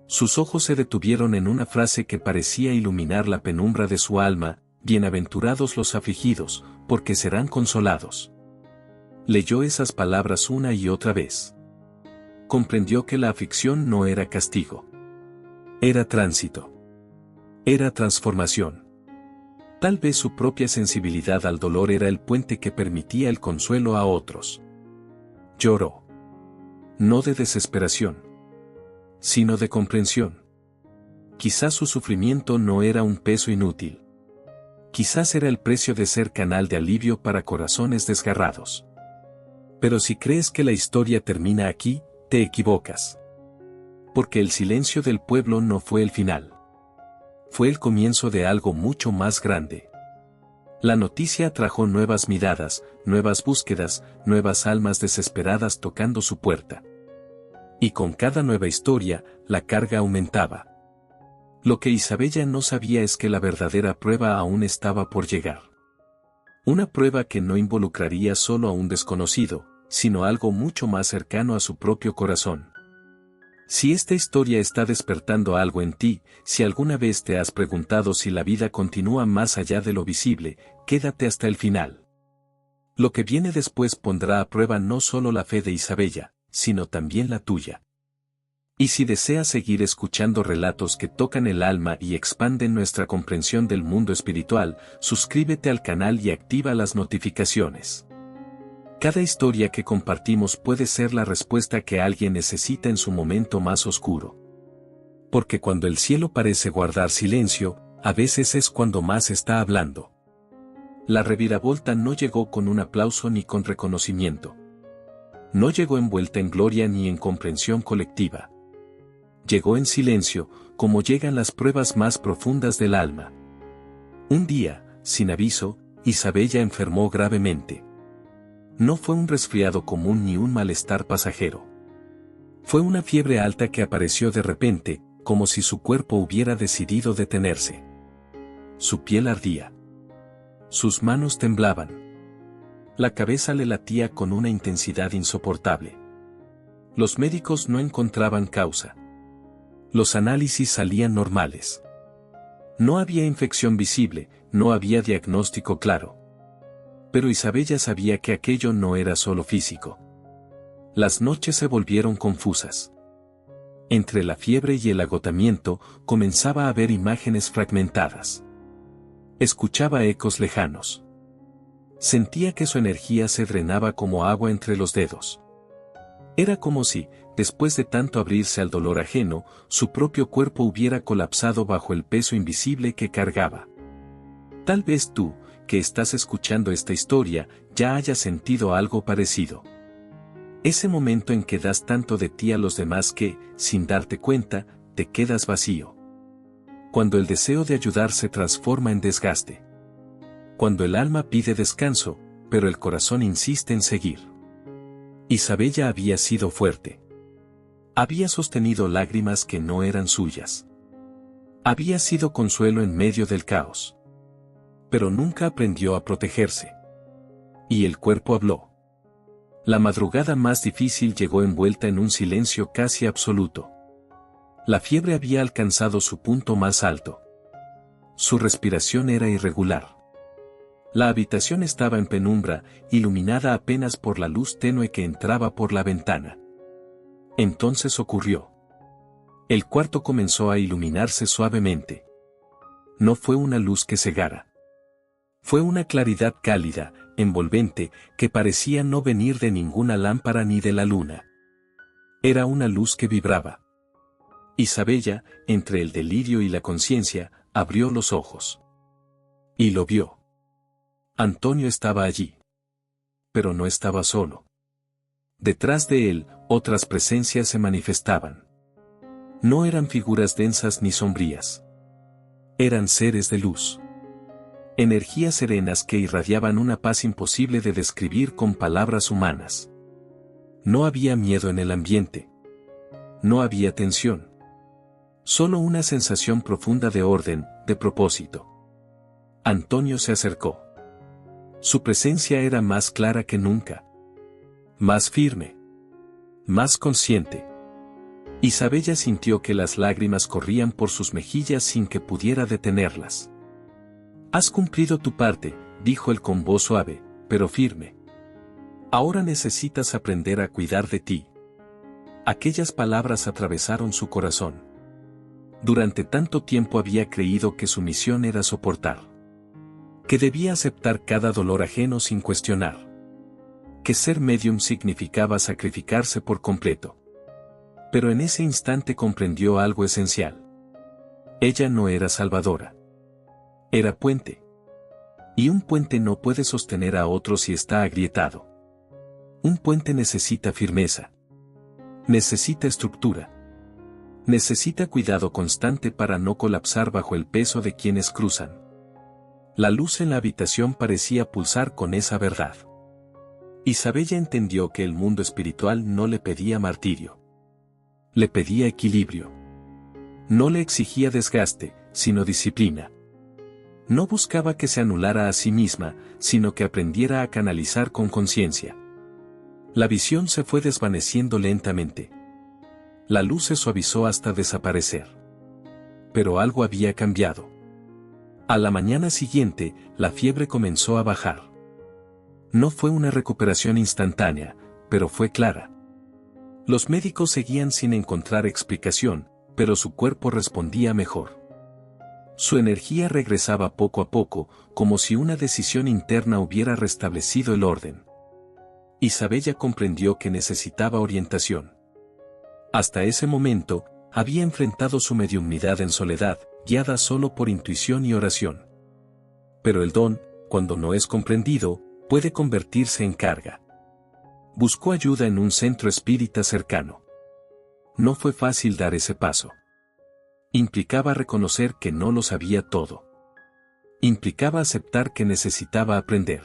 Sus ojos se detuvieron en una frase que parecía iluminar la penumbra de su alma: bienaventurados los afligidos, porque serán consolados. Leyó esas palabras una y otra vez. Comprendió que la aflicción no era castigo. Era tránsito. Era transformación. Tal vez su propia sensibilidad al dolor era el puente que permitía el consuelo a otros. Lloró. No de desesperación, sino de comprensión. Quizás su sufrimiento no era un peso inútil. Quizás era el precio de ser canal de alivio para corazones desgarrados. Pero si crees que la historia termina aquí, te equivocas. Porque el silencio del pueblo no fue el final. Fue el comienzo de algo mucho más grande. La noticia atrajo nuevas miradas, nuevas búsquedas, nuevas almas desesperadas tocando su puerta. Y con cada nueva historia, la carga aumentaba. Lo que Isabella no sabía es que la verdadera prueba aún estaba por llegar. Una prueba que no involucraría solo a un desconocido, sino algo mucho más cercano a su propio corazón. Si esta historia está despertando algo en ti, si alguna vez te has preguntado si la vida continúa más allá de lo visible, quédate hasta el final. Lo que viene después pondrá a prueba no solo la fe de Isabella, sino también la tuya. Y si deseas seguir escuchando relatos que tocan el alma y expanden nuestra comprensión del mundo espiritual, suscríbete al canal y activa las notificaciones. Cada historia que compartimos puede ser la respuesta que alguien necesita en su momento más oscuro. Porque cuando el cielo parece guardar silencio, a veces es cuando más está hablando. La reviravolta no llegó con un aplauso ni con reconocimiento. No llegó envuelta en gloria ni en comprensión colectiva. Llegó en silencio, como llegan las pruebas más profundas del alma. Un día, sin aviso, Isabella enfermó gravemente. No fue un resfriado común ni un malestar pasajero. Fue una fiebre alta que apareció de repente, como si su cuerpo hubiera decidido detenerse. Su piel ardía. Sus manos temblaban. La cabeza le latía con una intensidad insoportable. Los médicos no encontraban causa. Los análisis salían normales. No había infección visible, no había diagnóstico claro. Pero Isabella sabía que aquello no era solo físico. Las noches se volvieron confusas. Entre la fiebre y el agotamiento, comenzaba a ver imágenes fragmentadas. Escuchaba ecos lejanos. Sentía que su energía se drenaba como agua entre los dedos. Era como si, después de tanto abrirse al dolor ajeno, su propio cuerpo hubiera colapsado bajo el peso invisible que cargaba. Tal vez tú, que estás escuchando esta historia, ya hayas sentido algo parecido. Ese momento en que das tanto de ti a los demás que, sin darte cuenta, te quedas vacío. Cuando el deseo de ayudar se transforma en desgaste. Cuando el alma pide descanso, pero el corazón insiste en seguir. Isabella había sido fuerte. Había sostenido lágrimas que no eran suyas. Había sido consuelo en medio del caos. Pero nunca aprendió a protegerse. Y el cuerpo habló. La madrugada más difícil llegó envuelta en un silencio casi absoluto. La fiebre había alcanzado su punto más alto. Su respiración era irregular. La habitación estaba en penumbra, iluminada apenas por la luz tenue que entraba por la ventana. Entonces ocurrió. El cuarto comenzó a iluminarse suavemente. No fue una luz que cegara. Fue una claridad cálida, envolvente, que parecía no venir de ninguna lámpara ni de la luna. Era una luz que vibraba. Isabella, entre el delirio y la conciencia, abrió los ojos. Y lo vio. Antonio estaba allí. Pero no estaba solo. Detrás de él, otras presencias se manifestaban. No eran figuras densas ni sombrías. Eran seres de luz. Energías serenas que irradiaban una paz imposible de describir con palabras humanas. No había miedo en el ambiente. No había tensión. Solo una sensación profunda de orden, de propósito. Antonio se acercó. Su presencia era más clara que nunca. Más firme. Más consciente. Isabella sintió que las lágrimas corrían por sus mejillas sin que pudiera detenerlas. Has cumplido tu parte, dijo él con voz suave, pero firme. Ahora necesitas aprender a cuidar de ti. Aquellas palabras atravesaron su corazón. Durante tanto tiempo había creído que su misión era soportar. Que debía aceptar cada dolor ajeno sin cuestionar. Que ser medium significaba sacrificarse por completo. Pero en ese instante comprendió algo esencial. Ella no era salvadora. Era puente. Y un puente no puede sostener a otro si está agrietado. Un puente necesita firmeza. Necesita estructura. Necesita cuidado constante para no colapsar bajo el peso de quienes cruzan. La luz en la habitación parecía pulsar con esa verdad. Isabella entendió que el mundo espiritual no le pedía martirio. Le pedía equilibrio. No le exigía desgaste, sino disciplina. No buscaba que se anulara a sí misma, sino que aprendiera a canalizar con conciencia. La visión se fue desvaneciendo lentamente. La luz se suavizó hasta desaparecer. Pero algo había cambiado. A la mañana siguiente, la fiebre comenzó a bajar. No fue una recuperación instantánea, pero fue clara. Los médicos seguían sin encontrar explicación, pero su cuerpo respondía mejor. Su energía regresaba poco a poco, como si una decisión interna hubiera restablecido el orden. Isabella comprendió que necesitaba orientación. Hasta ese momento, había enfrentado su mediumnidad en soledad, guiada solo por intuición y oración. Pero el don, cuando no es comprendido, puede convertirse en carga. Buscó ayuda en un centro espírita cercano. No fue fácil dar ese paso. Implicaba reconocer que no lo sabía todo. Implicaba aceptar que necesitaba aprender.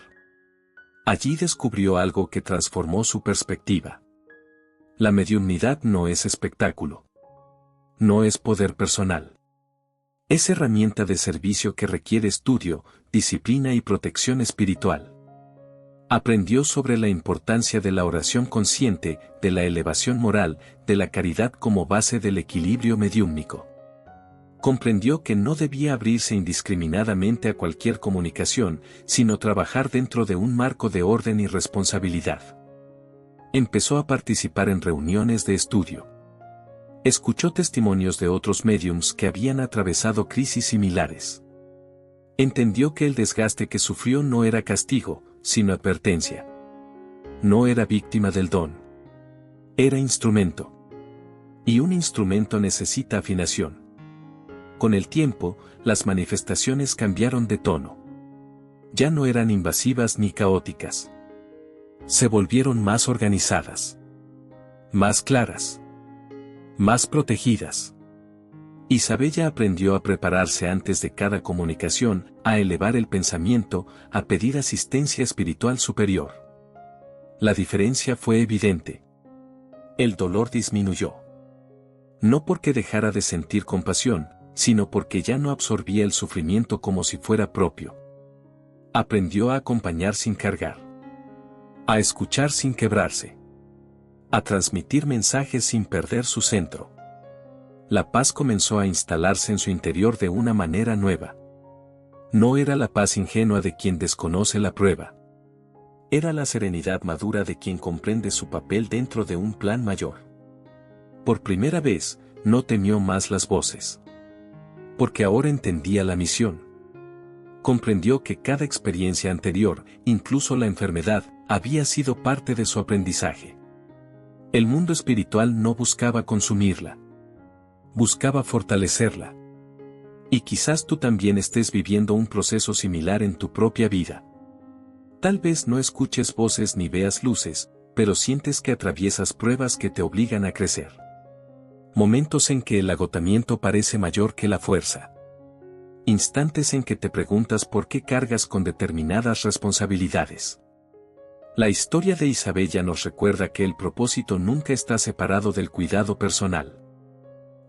Allí descubrió algo que transformó su perspectiva. La mediumnidad no es espectáculo. No es poder personal. Es herramienta de servicio que requiere estudio, disciplina y protección espiritual. Aprendió sobre la importancia de la oración consciente, de la elevación moral, de la caridad como base del equilibrio mediúmnico. Comprendió que no debía abrirse indiscriminadamente a cualquier comunicación, sino trabajar dentro de un marco de orden y responsabilidad. Empezó a participar en reuniones de estudio. Escuchó testimonios de otros médiums que habían atravesado crisis similares. Entendió que el desgaste que sufrió no era castigo, sino advertencia. No era víctima del don. Era instrumento. Y un instrumento necesita afinación. Con el tiempo, las manifestaciones cambiaron de tono. Ya no eran invasivas ni caóticas. Se volvieron más organizadas. Más claras. Más protegidas. Isabella aprendió a prepararse antes de cada comunicación, a elevar el pensamiento, a pedir asistencia espiritual superior. La diferencia fue evidente. El dolor disminuyó. No porque dejara de sentir compasión, sino porque ya no absorbía el sufrimiento como si fuera propio. Aprendió a acompañar sin cargar. A escuchar sin quebrarse. A transmitir mensajes sin perder su centro. La paz comenzó a instalarse en su interior de una manera nueva. No era la paz ingenua de quien desconoce la prueba. Era la serenidad madura de quien comprende su papel dentro de un plan mayor. Por primera vez, no temió más las voces. Porque ahora entendía la misión. Comprendió que cada experiencia anterior, incluso la enfermedad, había sido parte de su aprendizaje. El mundo espiritual no buscaba consumirla. Buscaba fortalecerla. Y quizás tú también estés viviendo un proceso similar en tu propia vida. Tal vez no escuches voces ni veas luces, pero sientes que atraviesas pruebas que te obligan a crecer. Momentos en que el agotamiento parece mayor que la fuerza. Instantes en que te preguntas por qué cargas con determinadas responsabilidades. La historia de Isabella nos recuerda que el propósito nunca está separado del cuidado personal.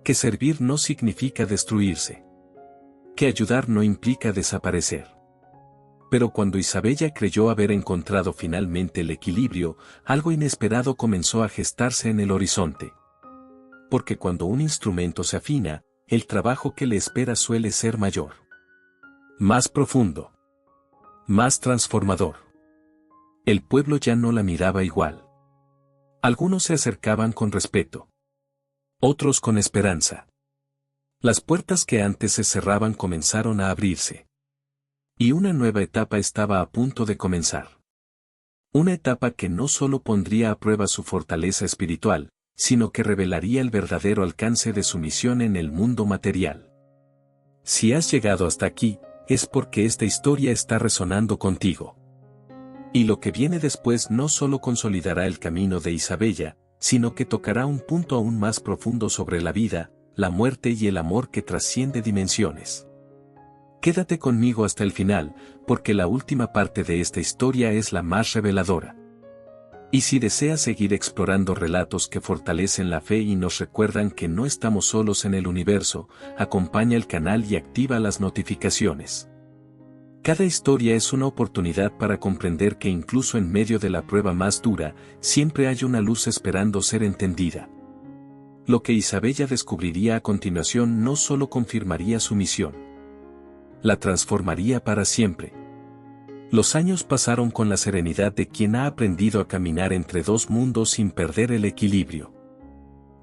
Que servir no significa destruirse. Que ayudar no implica desaparecer. Pero cuando Isabella creyó haber encontrado finalmente el equilibrio, algo inesperado comenzó a gestarse en el horizonte. Porque cuando un instrumento se afina, el trabajo que le espera suele ser mayor. Más profundo. Más transformador. El pueblo ya no la miraba igual. Algunos se acercaban con respeto. Otros con esperanza. Las puertas que antes se cerraban comenzaron a abrirse. Y una nueva etapa estaba a punto de comenzar. Una etapa que no solo pondría a prueba su fortaleza espiritual, sino que revelaría el verdadero alcance de su misión en el mundo material. Si has llegado hasta aquí, es porque esta historia está resonando contigo. Y lo que viene después no solo consolidará el camino de Isabella, sino que tocará un punto aún más profundo sobre la vida, la muerte y el amor que trasciende dimensiones. Quédate conmigo hasta el final, porque la última parte de esta historia es la más reveladora. Y si deseas seguir explorando relatos que fortalecen la fe y nos recuerdan que no estamos solos en el universo, acompaña el canal y activa las notificaciones. Cada historia es una oportunidad para comprender que incluso en medio de la prueba más dura, siempre hay una luz esperando ser entendida. Lo que Isabella descubriría a continuación no solo confirmaría su misión, la transformaría para siempre. Los años pasaron con la serenidad de quien ha aprendido a caminar entre dos mundos sin perder el equilibrio.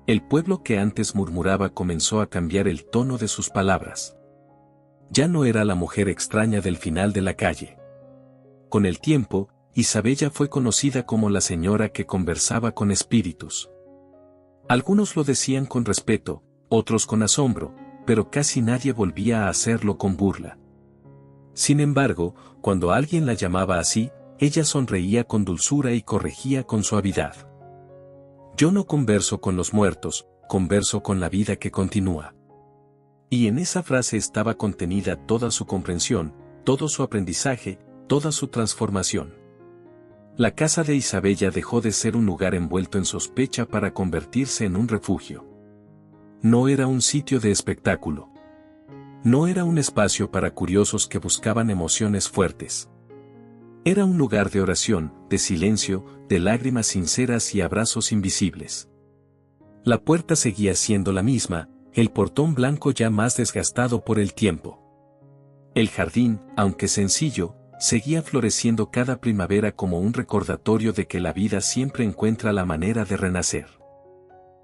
El pueblo que antes murmuraba comenzó a cambiar el tono de sus palabras. Ya no era la mujer extraña del final de la calle. Con el tiempo, Isabella fue conocida como la señora que conversaba con espíritus. Algunos lo decían con respeto, otros con asombro, pero casi nadie volvía a hacerlo con burla. Sin embargo, cuando alguien la llamaba así, ella sonreía con dulzura y corregía con suavidad. Yo no converso con los muertos, converso con la vida que continúa. Y en esa frase estaba contenida toda su comprensión, todo su aprendizaje, toda su transformación. La casa de Isabella dejó de ser un lugar envuelto en sospecha para convertirse en un refugio. No era un sitio de espectáculo. No era un espacio para curiosos que buscaban emociones fuertes. Era un lugar de oración, de silencio, de lágrimas sinceras y abrazos invisibles. La puerta seguía siendo la misma, el portón blanco ya más desgastado por el tiempo. El jardín, aunque sencillo, seguía floreciendo cada primavera como un recordatorio de que la vida siempre encuentra la manera de renacer.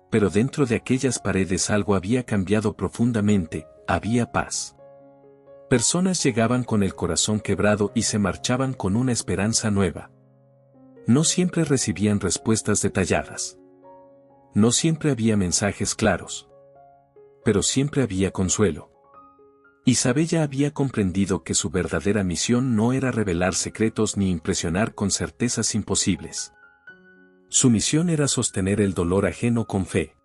Pero dentro de aquellas paredes algo había cambiado profundamente, había paz. Personas llegaban con el corazón quebrado y se marchaban con una esperanza nueva. No siempre recibían respuestas detalladas. No siempre había mensajes claros. Pero siempre había consuelo. Isabella había comprendido que su verdadera misión no era revelar secretos ni impresionar con certezas imposibles. Su misión era sostener el dolor ajeno con fe.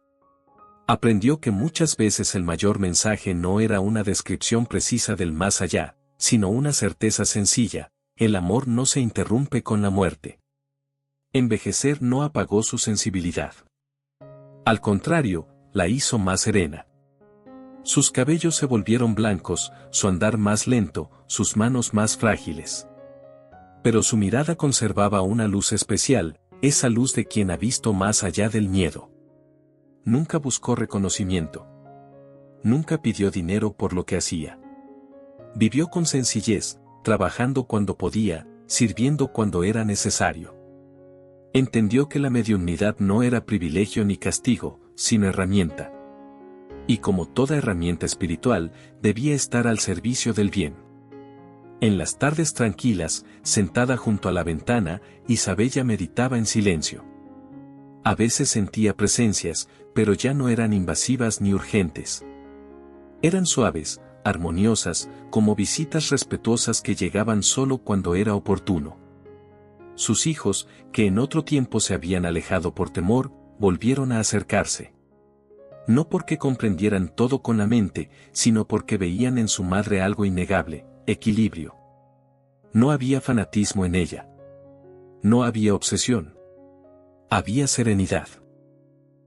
Aprendió que muchas veces el mayor mensaje no era una descripción precisa del más allá, sino una certeza sencilla: el amor no se interrumpe con la muerte. Envejecer no apagó su sensibilidad. Al contrario, la hizo más serena. Sus cabellos se volvieron blancos, su andar más lento, sus manos más frágiles. Pero su mirada conservaba una luz especial, esa luz de quien ha visto más allá del miedo. Nunca buscó reconocimiento. Nunca pidió dinero por lo que hacía. Vivió con sencillez, trabajando cuando podía, sirviendo cuando era necesario. Entendió que la mediunidad no era privilegio ni castigo, sino herramienta. Y como toda herramienta espiritual, debía estar al servicio del bien. En las tardes tranquilas, sentada junto a la ventana, Isabella meditaba en silencio. A veces sentía presencias, pero ya no eran invasivas ni urgentes. Eran suaves, armoniosas, como visitas respetuosas que llegaban solo cuando era oportuno. Sus hijos, que en otro tiempo se habían alejado por temor, volvieron a acercarse. No porque comprendieran todo con la mente, sino porque veían en su madre algo innegable: equilibrio. No había fanatismo en ella. No había obsesión. Había serenidad.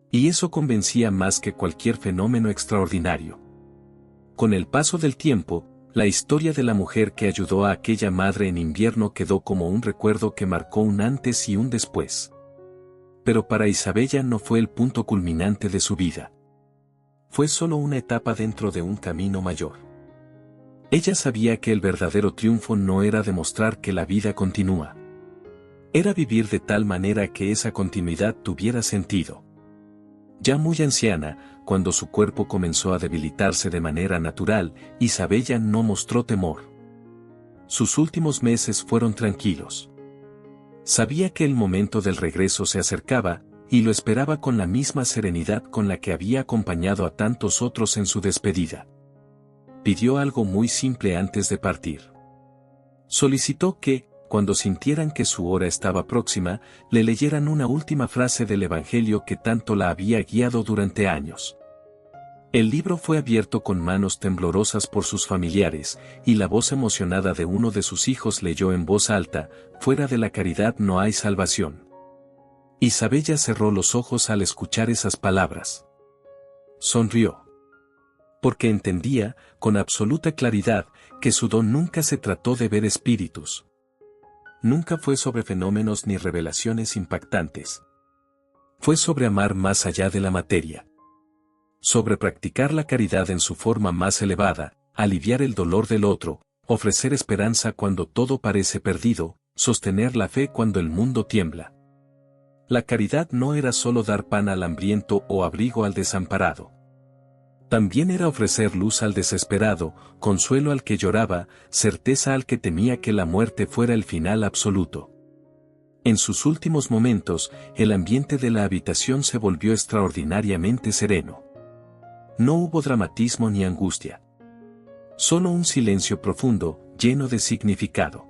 Y eso convencía más que cualquier fenómeno extraordinario. Con el paso del tiempo, la historia de la mujer que ayudó a aquella madre en invierno quedó como un recuerdo que marcó un antes y un después. Pero para Isabella no fue el punto culminante de su vida. Fue solo una etapa dentro de un camino mayor. Ella sabía que el verdadero triunfo no era demostrar que la vida continúa. Era vivir de tal manera que esa continuidad tuviera sentido. Ya muy anciana, cuando su cuerpo comenzó a debilitarse de manera natural, Isabella no mostró temor. Sus últimos meses fueron tranquilos. Sabía que el momento del regreso se acercaba, y lo esperaba con la misma serenidad con la que había acompañado a tantos otros en su despedida. Pidió algo muy simple antes de partir. Solicitó que, cuando sintieran que su hora estaba próxima, le leyeran una última frase del Evangelio que tanto la había guiado durante años. El libro fue abierto con manos temblorosas por sus familiares, y la voz emocionada de uno de sus hijos leyó en voz alta: fuera de la caridad no hay salvación. Isabella cerró los ojos al escuchar esas palabras. Sonrió. Porque entendía, con absoluta claridad, que su don nunca se trató de ver espíritus. Nunca fue sobre fenómenos ni revelaciones impactantes. Fue sobre amar más allá de la materia. Sobre practicar la caridad en su forma más elevada, aliviar el dolor del otro, ofrecer esperanza cuando todo parece perdido, sostener la fe cuando el mundo tiembla. La caridad no era solo dar pan al hambriento o abrigo al desamparado. También era ofrecer luz al desesperado, consuelo al que lloraba, certeza al que temía que la muerte fuera el final absoluto. En sus últimos momentos, el ambiente de la habitación se volvió extraordinariamente sereno. No hubo dramatismo ni angustia. Solo un silencio profundo, lleno de significado.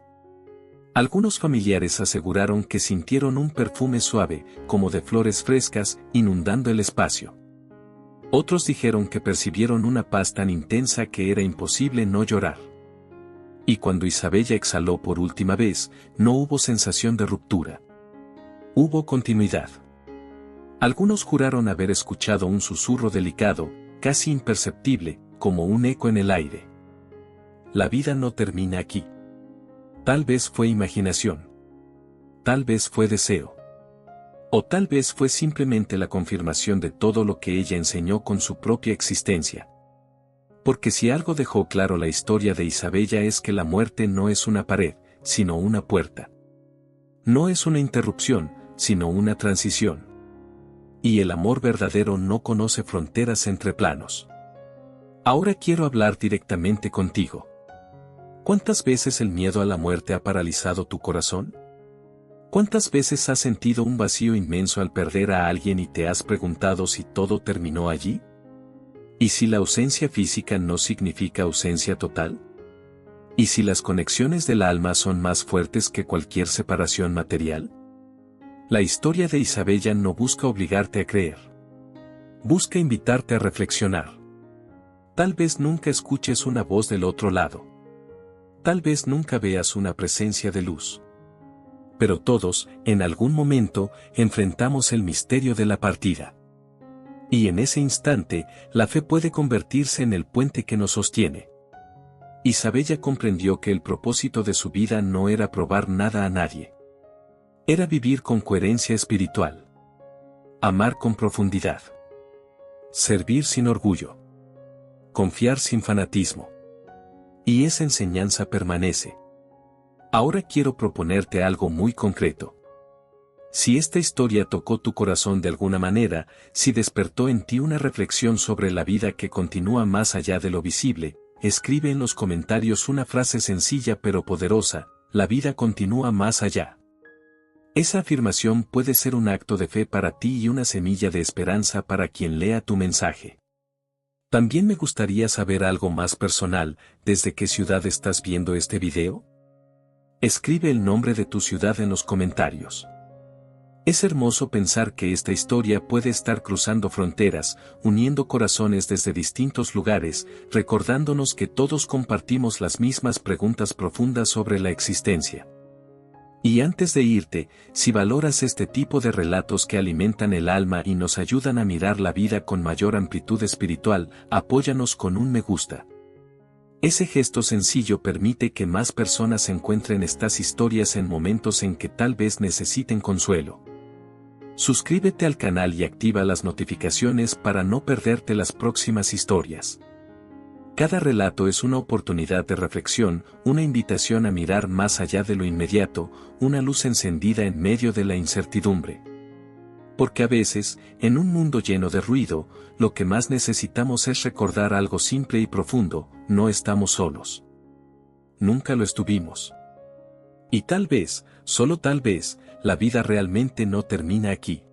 Algunos familiares aseguraron que sintieron un perfume suave, como de flores frescas, inundando el espacio. Otros dijeron que percibieron una paz tan intensa que era imposible no llorar. Y cuando Isabella exhaló por última vez, no hubo sensación de ruptura. Hubo continuidad. Algunos juraron haber escuchado un susurro delicado, casi imperceptible, como un eco en el aire. La vida no termina aquí. Tal vez fue imaginación. Tal vez fue deseo. O tal vez fue simplemente la confirmación de todo lo que ella enseñó con su propia existencia. Porque si algo dejó claro la historia de Isabella es que la muerte no es una pared, sino una puerta. No es una interrupción, sino una transición. Y el amor verdadero no conoce fronteras entre planos. Ahora quiero hablar directamente contigo. ¿Cuántas veces el miedo a la muerte ha paralizado tu corazón? ¿Cuántas veces has sentido un vacío inmenso al perder a alguien y te has preguntado si todo terminó allí? ¿Y si la ausencia física no significa ausencia total? ¿Y si las conexiones del alma son más fuertes que cualquier separación material? La historia de Isabella no busca obligarte a creer. Busca invitarte a reflexionar. Tal vez nunca escuches una voz del otro lado. Tal vez nunca veas una presencia de luz. Pero todos, en algún momento, enfrentamos el misterio de la partida. Y en ese instante, la fe puede convertirse en el puente que nos sostiene. Isabella comprendió que el propósito de su vida no era probar nada a nadie. Era vivir con coherencia espiritual. Amar con profundidad. Servir sin orgullo. Confiar sin fanatismo. Y esa enseñanza permanece. Ahora quiero proponerte algo muy concreto. Si esta historia tocó tu corazón de alguna manera, si despertó en ti una reflexión sobre la vida que continúa más allá de lo visible, escribe en los comentarios una frase sencilla pero poderosa: la vida continúa más allá. Esa afirmación puede ser un acto de fe para ti y una semilla de esperanza para quien lea tu mensaje. También me gustaría saber algo más personal: ¿desde qué ciudad estás viendo este video? Escribe el nombre de tu ciudad en los comentarios. Es hermoso pensar que esta historia puede estar cruzando fronteras, uniendo corazones desde distintos lugares, recordándonos que todos compartimos las mismas preguntas profundas sobre la existencia. Y antes de irte, si valoras este tipo de relatos que alimentan el alma y nos ayudan a mirar la vida con mayor amplitud espiritual, apóyanos con un me gusta. Ese gesto sencillo permite que más personas encuentren estas historias en momentos en que tal vez necesiten consuelo. Suscríbete al canal y activa las notificaciones para no perderte las próximas historias. Cada relato es una oportunidad de reflexión, una invitación a mirar más allá de lo inmediato, una luz encendida en medio de la incertidumbre. Porque a veces, en un mundo lleno de ruido, lo que más necesitamos es recordar algo simple y profundo: no estamos solos. Nunca lo estuvimos. Y tal vez, solo tal vez, la vida realmente no termina aquí.